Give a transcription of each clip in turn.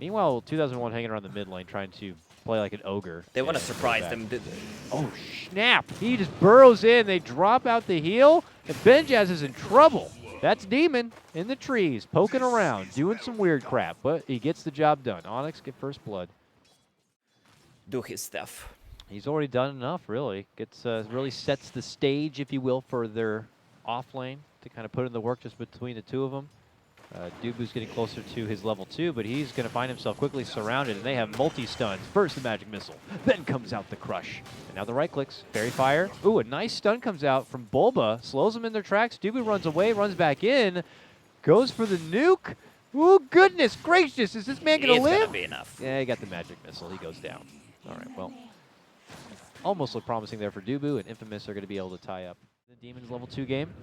Meanwhile, 2001 hanging around the mid lane trying to play like an ogre. They want to surprise them. Oh, snap. He just burrows in. They drop out the heal, and Benjaz is in trouble. That's Demon in the trees, poking around, doing some weird crap, but he gets the job done. Onyx get first blood. Do his stuff. He's already done enough, really. Gets really sets the stage, if you will, for their off lane to kind of put in the work just between the two of them. Dubu's getting closer to his level 2, but he's going to find himself quickly surrounded, and they have multi-stuns. First the magic missile, then comes out the crush. And now the right clicks, fairy fire. Ooh, a nice stun comes out from Bulba, slows them in their tracks. Dubu runs away, runs back in, goes for the nuke. Ooh, goodness gracious, is this man going to live? It's going to be enough. Yeah, he got the magic missile, he goes down. All right, well, almost look promising there for Dubu, and Infamous are going to be able to tie up the Demon's level 2 game.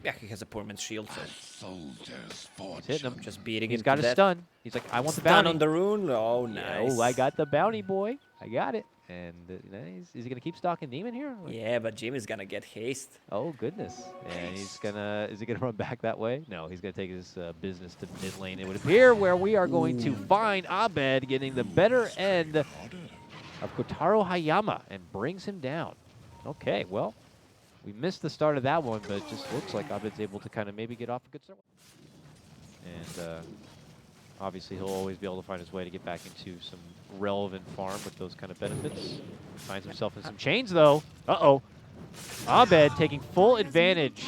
Yeah, he has a poor man's shield, so He's hitting him. just beating him. He's got a stun. He's like, I want the stun bounty. on the rune. Oh, Yeah, nice. oh, I got the bounty, boy. I got it. And is he going to keep stalking Demon here? Yeah, but Jimmy's gonna get haste. Oh, goodness. And he's going to, is he going to run back that way? No, he's going to take his business to mid lane, it would appear, where we are going to find Abed getting the better end of Kotaro Hayama and brings him down. Okay, well, we missed the start of that one, but it just looks like Abed's able to kind of maybe get off a good start. And obviously he'll always be able to find his way to get back into some relevant farm with those kind of benefits. Finds himself in some chains, though. Uh-oh. Abed taking full advantage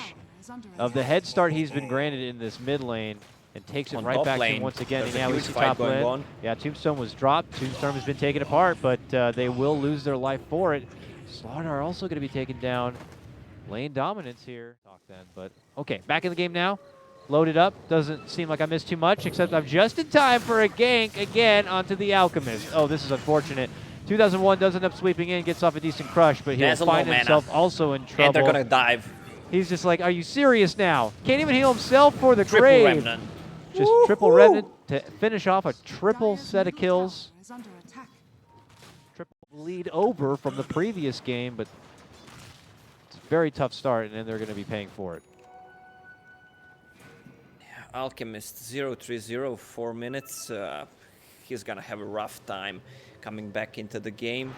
of the head start he's been granted in this mid lane and takes it right back to him once again. And now we see top lane. Yeah, Tombstone was dropped. Tombstone has been taken apart, but they will lose their life for it. Slaughter are also going to be taken down. Lane dominance here. Talk then, but okay, back in the game now. Loaded up. Doesn't seem like I missed too much, except I'm just in time for a gank again onto the Alchemist. Oh, this is unfortunate. 2001 does end up sweeping in, gets off a decent crush, but he'll find himself also in trouble. And they're going to dive. He's just like, are you serious now? Can't even heal himself for the grave. Remnant. Just triple Remnant to finish off a triple set of kills. Triple lead over from the previous game, but very tough start, and then they're going to be paying for it. Yeah, Alchemist 0-3-0, 4 minutes. He's going to have a rough time coming back into the game,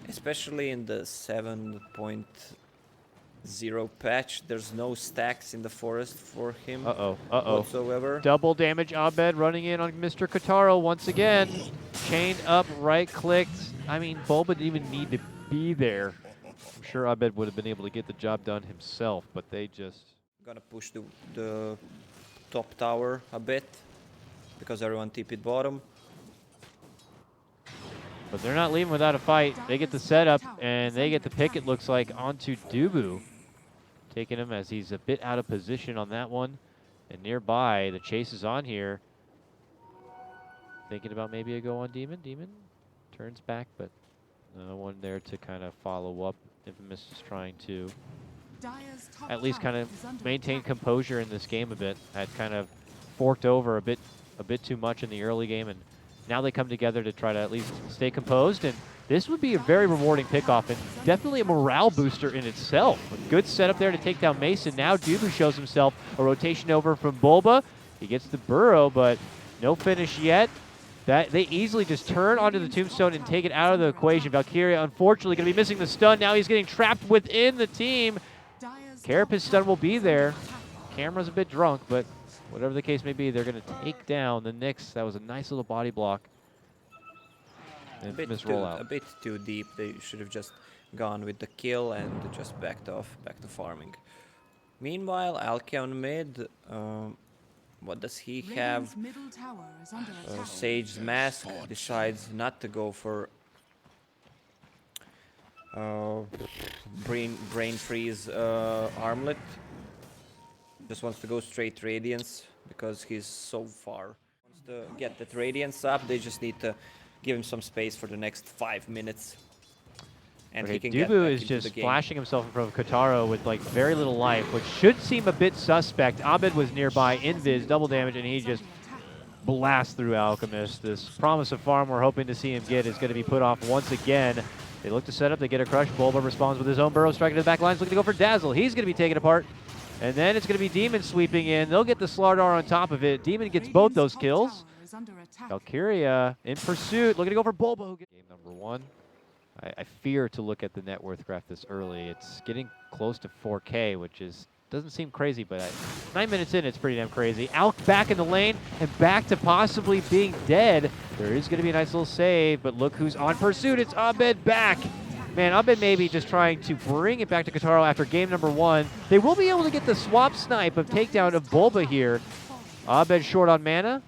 especially in the 7.0 patch. There's no stacks in the forest for him whatsoever. Double damage Abed running in on Mr. Kotaro once again. Chained up, right-clicked. I mean, Bulba didn't even need to be there. I'm sure Abed would have been able to get the job done himself, but they just... Gonna push the top tower a bit because everyone TP'd bottom. But they're not leaving without a fight. They get the setup, and they get the pick, it looks like, onto Dubu. Taking him as he's a bit out of position on that one. And nearby, the chase is on here. Thinking about maybe a go on Demon. Demon turns back, but no one there to kind of follow up. Infamous is trying to at least kind of maintain composure in this game a bit. Had kind of forked over a bit too much in the early game, and now they come together to try to at least stay composed. And this would be a very rewarding pickoff and definitely a morale booster in itself. A good setup there to take down Mason. Now Dubu shows himself. A rotation over from Bulba. He gets the burrow, but no finish yet. That they easily just turn onto the Tombstone and take it out of the equation. Valkyria, unfortunately, going to be missing the stun. Now he's getting trapped within the team. Carapace stun will be there. Camera's a bit drunk, but whatever the case may be, they're going to take down the Nyx. That was a nice little body block. And a bit too deep. They should have just gone with the kill and just backed off, back to farming. Meanwhile, Alki on mid. What does he have? Sage's Mask decides not to go for Brain Freeze Armlet. Just wants to go straight Radiance because he's so far. Wants to get that Radiance up. They just need to give him some space for the next 5 minutes. And he can get back Dubu is into just the game. flashing himself in front of Kotaro with like very little life, which should seem a bit suspect. Abed was nearby, invis, double damage, and he just blasts through Alchemist. This promise of farm we're hoping to see him get is going to be put off once again. They look to set up, they get a crush. Bulba responds with his own burrow, striking to the back lines, looking to go for Dazzle. He's going to be taken apart. And then it's going to be Demon sweeping in. They'll get the Slardar on top of it. Demon gets both those kills. Valkyria in pursuit, looking to go for Bulba. Game number 1. I fear to look at the net worth graph this early. It's getting close to 4K, which doesn't seem crazy, but 9 minutes in, it's pretty damn crazy. Alk back in the lane and back to possibly being dead. There is going to be a nice little save, but look who's on pursuit. It's Abed back. Man, Abed maybe just trying to bring it back to Kotaro after game number 1. They will be able to get the swap snipe of takedown of Bulba here. Abed short on mana.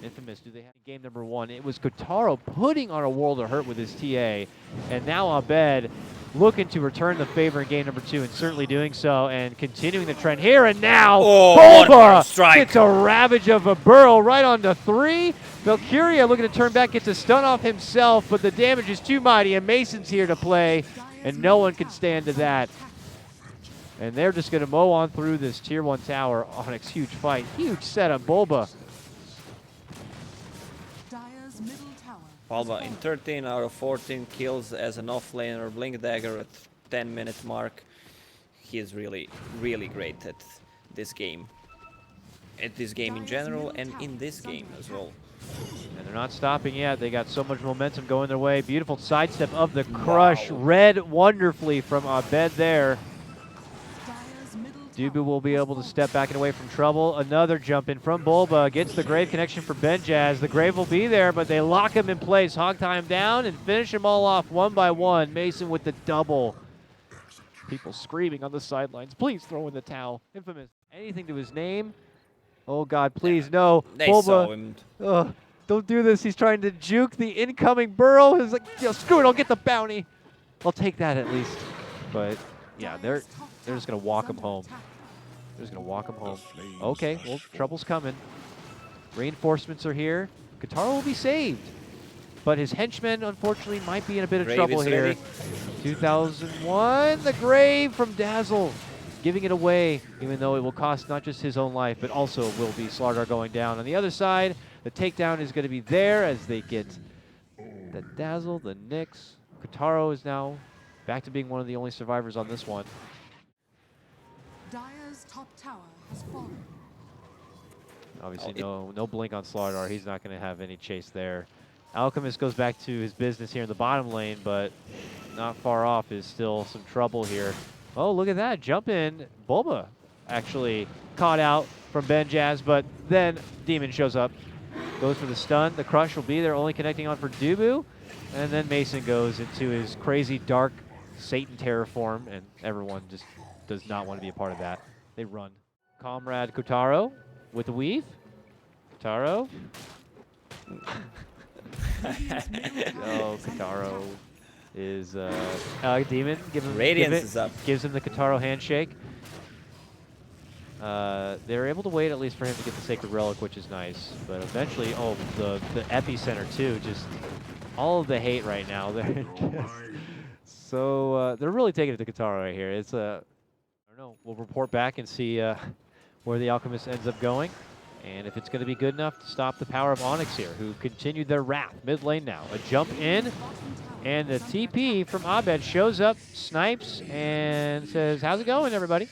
Infamous, do they have game number 1? It was Kotaro putting on a world of hurt with his TA, and now Abed looking to return the favor in game number 2, and certainly doing so, and continuing the trend here, and now Bulba gets a ravage of a burrow right onto 3. Valkyria looking to turn back, gets a stun off himself, but the damage is too mighty, and Mason's here to play, and no one can stand to that. And they're just going to mow on through this tier 1 tower. Onyx, huge fight, huge set on Bulba. Bulba in 13 out of 14 kills as an offlaner, Blink Dagger at 10-minute mark. He is really, really great at this game. At this game in general, and in this game as well. And they're not stopping yet. They got so much momentum going their way. Beautiful sidestep of the crush. Wow. Read wonderfully from Abed there. Dubu will be able to step back and away from trouble. Another jump in from Bulba. Gets the Grave connection for Benjaz. The Grave will be there, but they lock him in place. Hog tie him down and finish him all off one by one. Mason with the double. People screaming on the sidelines. Please throw in the towel. Infamous. Anything to his name. Oh, God, please, no. They Bulba. saw him. Don't do this. He's trying to juke the incoming burrow. He's like, screw it, I'll get the bounty. I'll take that at least. But, yeah, they're just going to walk him home. They're just going to walk him home. Okay, well, trouble's coming. Reinforcements are here. Kotaro will be saved. But his henchmen, unfortunately, might be in a bit of trouble here. Ready. 2001, the Grave from Dazzle. Giving it away, even though it will cost not just his own life, but also will be Slardar going down. On the other side, the takedown is going to be there as they get the Dazzle, the Nyx. Kotaro is now back to being one of the only survivors on this one. Dire's top tower has fallen. Obviously, no blink on Slardar. He's not going to have any chase there. Alchemist goes back to his business here in the bottom lane, but not far off is still some trouble here. Oh, look at that. Jump in. Bulba actually caught out from Benjaz, but then Demon shows up. Goes for the stun. The crush will be there, only connecting on for Dubu. And then Mason goes into his crazy dark Satan terraform, and everyone just does not want to be a part of that. They run. Comrade Kotaro with the weave. Kotaro. Oh, Kotaro is Demon. Radiance is up. Gives him the Kotaro handshake. They're able to wait at least for him to get the Sacred Relic, which is nice. But eventually, the epicenter too. Just all of the hate right now. They're just so they're really taking it to Kotaro right here. It's I don't know. We'll report back and see where the Alchemist ends up going. And if it's going to be good enough to stop the power of Onyx here, who continued their wrath. Mid lane now. A jump in. And the TP from Abed shows up, snipes, and says, how's it going, everybody?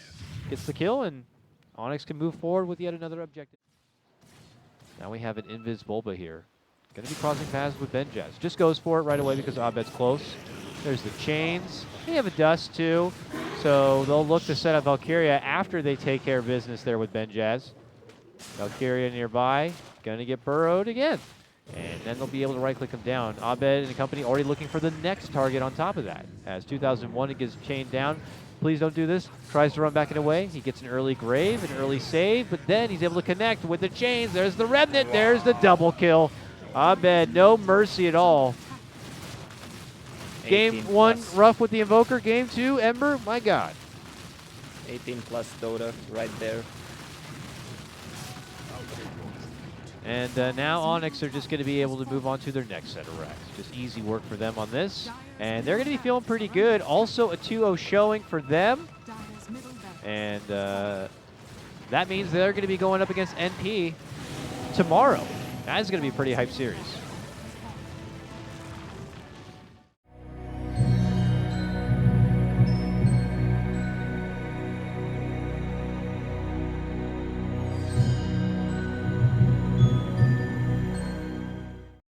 Gets the kill, and Onyx can move forward with yet another objective. Now we have an Invis Bulba here. Going to be crossing paths with Benjaz. Just goes for it right away because Abed's close. There's the chains. They have a dust, too. So they'll look to set up Valkyria after they take care of business there with Benjaz. Valkyria nearby, going to get burrowed again. And then they'll be able to right-click him down. Abed and company already looking for the next target on top of that. As 2001, it gets chained down. Please don't do this. Tries to run back and away. He gets an early grave, an early save, but then he's able to connect with the chains. There's the remnant. There's the double kill. Abed, no mercy at all. Game 1, rough with the Invoker. Game 2, Ember, my God. 18 plus Dota right there. And now Onyx are just going to be able to move on to their next set of racks. Just easy work for them on this. And they're going to be feeling pretty good. Also a 2-0 showing for them. And that means they're going to be going up against NP tomorrow. That is going to be a pretty hype series.